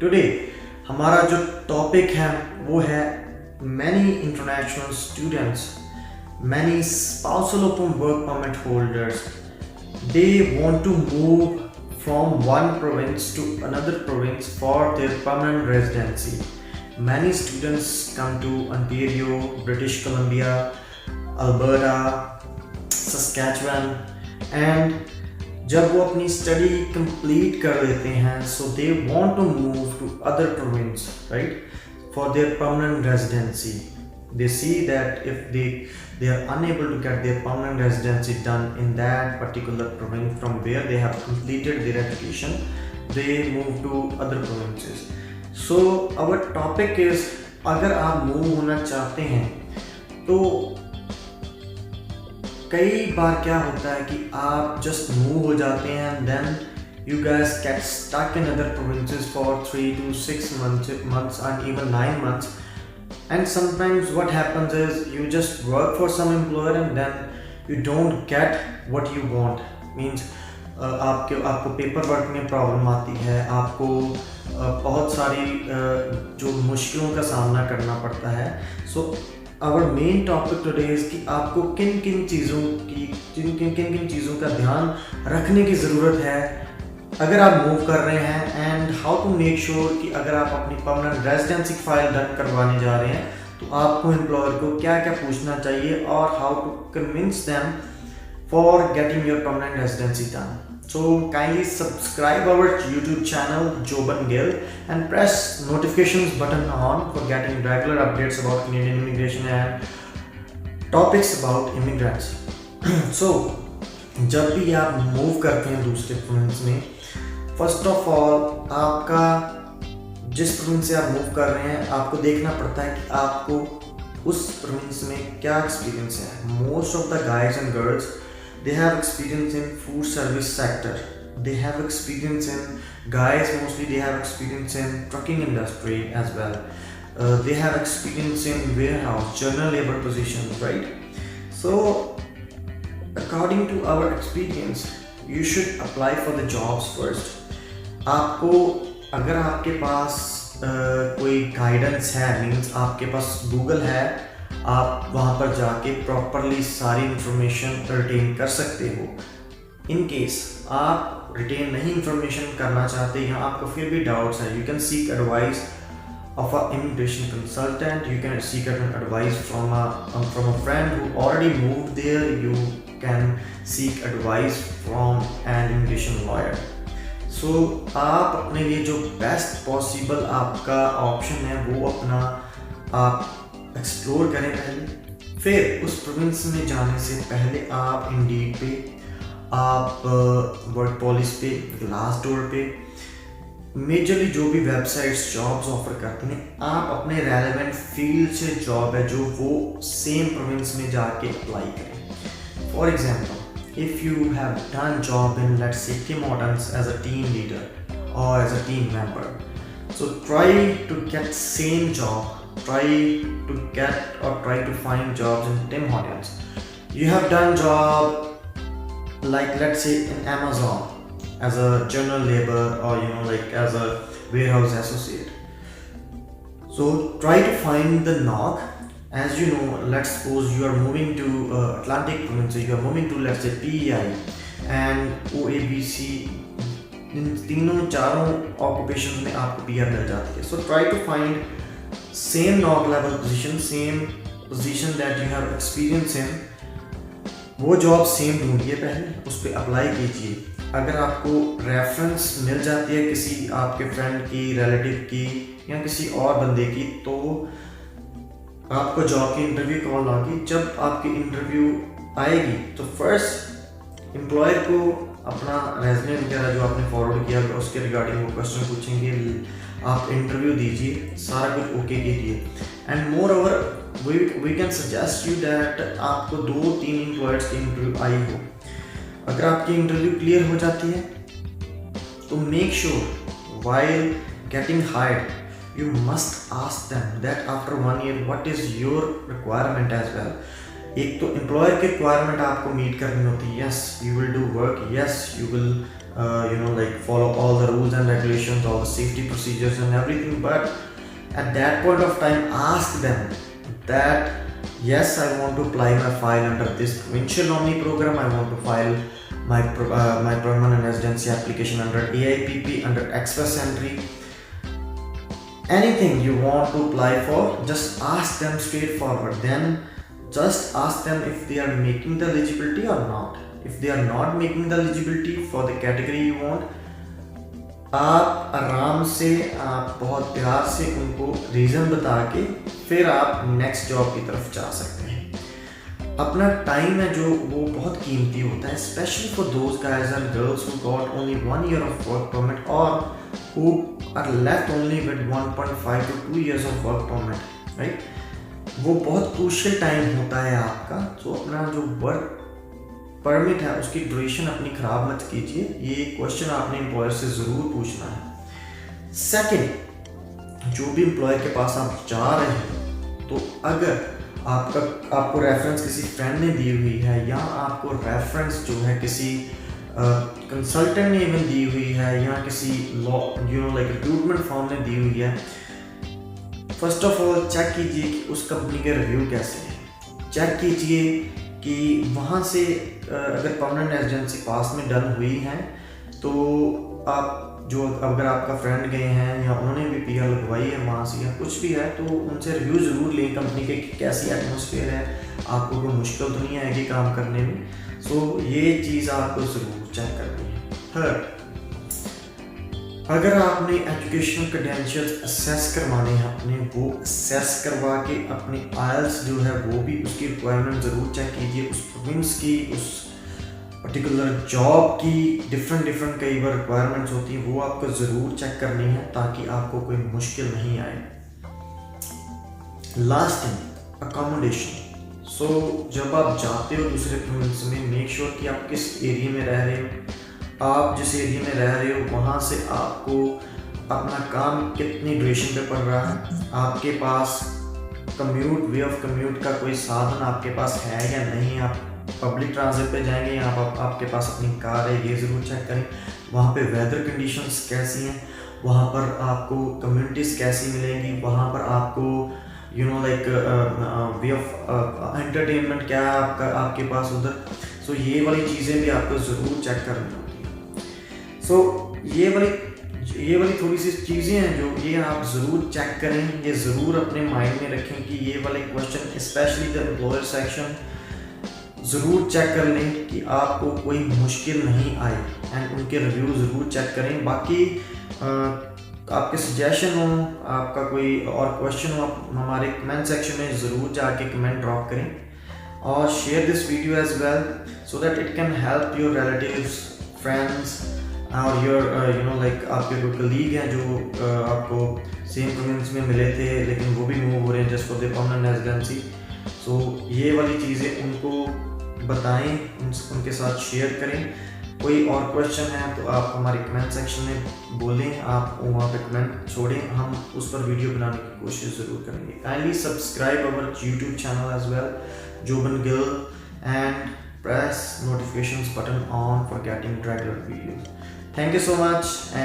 Today हमारा जो topic है वो है many international students, many spousal open work permit holders, they want to move from one province to another province for their permanent residency. Many students come to Ontario, British Columbia, Alberta, Saskatchewan, and जब वो अपनी study complete कर लेते हैं so they want to move to other province right for their permanent residency. They see that if they are unable to get their permanent residency done in that particular province from where they have completed their education, they move to other provinces. So our topic is अगर आप move होना चाहते हैं तो कई बार क्या होता है कि आप जस्ट मूव हो जाते हैं and then you guys get stuck in other provinces for 3 to 6 months and even 9 months. And sometimes what happens is you just work for some employer and then you don't get what you want. Means आपको paper work में problem आती है, आपको बहुत सारी जो मुश्किलों का सामना करना पड़ता है. So our main topic today is कि आपको किन किन चीज़ों का ध्यान रखने की ज़रूरत है अगर आप मूव कर रहे हैं, and how to make sure कि अगर आप अपनी परमानेंट रेजिडेंसी फाइल डन करवाने जा रहे हैं तो आपको एम्प्लॉयर को क्या क्या पूछना चाहिए और how to convince them for getting your permanent residency done. So kindly subscribe our YouTube channel Joban Gill and press notifications button on for getting regular updates about Canadian immigration and topics about immigrants. So जब भी आप move करते हैं दूसरे province में, first of all आपका जिस province से आप मूव कर रहे हैं आपको देखना पड़ता है कि आपको उस प्रोविंस में क्या एक्सपीरियंस है. Most of the guys and girls they have experience in food service sector, they have experience in guys mostly they have experience in trucking industry as well, they have experience in warehouse general labor positions, right? So according to our experience you should apply for the jobs first. आपको अगर आपके पास कोई guidance है, means आपके पास Google है, आप वहाँ पर जाके प्रॉपरली सारी इंफॉर्मेशन रिटेन कर सकते हो. इन केस आप रिटेन नहीं इंफॉर्मेशन करना चाहते या आपको फिर भी डाउट्स है, you can seek advice of an immigration consultant, you can seek advice from a friend who already moved there, you can seek advice from an immigration lawyer. So आप अपने लिए जो बेस्ट पॉसिबल आपका option है वो अपना आप explore करें पहले. फिर उस प्रोविंस में जाने से पहले आप इंडीड पे, आप वर्क पॉलिस पे, ग्लासडोर पे, मेजरली जो भी वेबसाइट्स जॉब्स ऑफर करती हैं, आप अपने रेलेवेंट फील्ड से जॉब है जो वो सेम प्रोविंस में जाके अप्लाई करें. For example if you have done job in let's say Tim Hortons as a team leader और as a team member, so try to get same job, try to find jobs in Tim Hortons. You have done job like let's say in Amazon as a general labor or like as a warehouse associate. So try to find the knock. As you know, let's suppose you are moving to Atlantic Province, you are moving to let's say PEI and OABC. इन तीनों चारों occupation में आपको PR मिल जाती है. So try to find same knock level position, same position that you have experience in, वो job same ढूंढिए, पहले उस पर अप्लाई कीजिए. अगर आपको रेफरेंस मिल जाती है किसी आपके फ्रेंड की, रिलेटिव की या किसी और बंदे की, तो आपको जॉब की इंटरव्यू कॉल आएगी. जब आपकी इंटरव्यू आएगी तो फर्स्ट एम्प्लॉयर को अपना रेज़्यूमे वगैरह जो आपने फॉरवर्ड किया उसके रिगार्डिंग वो क्वेश्चन पूछेंगे, आप इंटरव्यू दीजिए, सारा कुछ ओके कीजिए. And moreover we can suggest you that आपको 2-3 एम्प्लॉयर्स की इंटरव्यू आई हो. अगर आपकी इंटरव्यू क्लियर हो जाती है तो make sure while getting hired you must ask them that after 1 year what is your requirement as well. एक तो एम्प्लॉयर की रिक्वायरमेंट आपको मीट करनी होती है. Yes you will do work, yes you will like follow all the rules and regulations, all the safety procedures and everything. But at that point of time, ask them that yes, I want to apply my file under this provincial nominee program. I want to file my permanent residency application under AIPP, under express entry. Anything you want to apply for, just ask them straightforward. Then just ask them if they are making the eligibility or not. If they are not making the eligibility for the category you want, आप आराम से, आप बहुत प्यार से उनको reason बता के फिर आप नेक्स्ट जॉब की तरफ जा सकते हैं। अपना टाइम है जो वो बहुत कीमती होता है, specially for those guys and girls who got only 1 year of work permit और who are left only with 1.5 to 2 years of work permit, right. वो बहुत क्रूशियल टाइम होता है आपका, तो अपना जो वर्क परमिट है उसकी ड्यूरेशन अपनी ख़राब मत कीजिए। ये क्वेश्चन आपने एम्प्लॉयर से ज़रूर पूछना है। सेकंड, जो भी एम्प्लॉयर के पास आप जा रहे हैं, तो अगर आपको रेफरेंस किसी फ्रेंड ने दी हुई है या आपको रेफरेंस जो है किसी कंसल्टेंट ने इवन दी हुई है या किसी रिक्रूटमेंट फर्म ने दी हुई है, फर्स्ट ऑफ ऑल चेक कीजिए कि उस कंपनी के रिव्यू कैसे हैं। चेक कीजिए कि वहाँ से अगर परमानेंट रेजिडेंसी पास में डन हुई है तो आप जो अगर आपका फ्रेंड गए हैं या उन्होंने भी PR लगवाई है वहाँ से या कुछ भी है, तो उनसे रिव्यू ज़रूर लें कंपनी के कि कैसी एटमॉस्फेयर है, आपको कोई मुश्किल तो नहीं आएगी काम करने में। सो ये चीज़ आपको ज़रूर चेक करनी है। थर्ड, अगर आपने एजुकेशनल क्रेडेंशियल्स असेस करवाने हैं अपने, वो असेस करवा के अपने IELTS जो है वो भी उसकी रिक्वायरमेंट ज़रूर चेक कीजिए। उस प्रोविंस की, उस पर्टिकुलर जॉब की डिफरेंट कई बार रिक्वायरमेंट्स होती हैं, वो आपको ज़रूर चेक करनी है ताकि आपको कोई मुश्किल नहीं आए। Last thing, accommodation. सो जब आप जाते हो दूसरे प्रोविंस में, मेक श्योर कि आप किस एरिया में रह रहे हो। आप जिस एरिया में रह रहे हो वहाँ से आपको अपना काम कितनी ड्यूरेशन पे पड़ रहा है, आपके पास वे ऑफ कम्यूट का कोई साधन आपके पास है या नहीं, आप पब्लिक ट्रांसपोर्ट पे जाएंगे या आपके पास अपनी कार है, ये ज़रूर चेक करें। वहाँ पे वेदर कंडीशंस कैसी हैं, वहाँ पर आपको कम्युनिटीज़ कैसी मिलेंगी, वहाँ पर आपको वे ऑफ एंटरटेनमेंट क्या है आपके पास उधर। सो ये वाली चीज़ें भी आपको ज़रूर चेक करनी होती है। सो ये वाली थोड़ी सी चीज़ें हैं जो ये आप ज़रूर चेक करें, ये ज़रूर अपने माइंड में रखें कि ये वाले question specially the employer section ज़रूर चेक कर लें कि आपको कोई मुश्किल नहीं आए एंड उनके रिव्यू ज़रूर चेक करें। बाकी आपके सजेशन हो, आपका कोई और क्वेश्चन हो, आप हमारे कमेंट सेक्शन में ज़रूर जाके कमेंट ड्रॉप करें और share this video as well so that it can help your relatives, friends और योर आपके कोई कलीग हैं जो आपको सेम प्रोविंस में मिले थे लेकिन वो भी मूव हो रहे हैं just for the permanent residency. So ये वाली चीज़ें उनको बताएं, उनके साथ शेयर करें। कोई और क्वेश्चन है तो आप हमारे कमेंट सेक्शन में बोलें, आप वहाँ पे कमेंट छोड़ें, हम उस पर वीडियो बनाने की कोशिश ज़रूर करेंगे। Kindly subscribe our YouTube channel as well, Joban Gill, and press notifications button on for getting regular videos. Thank you so much.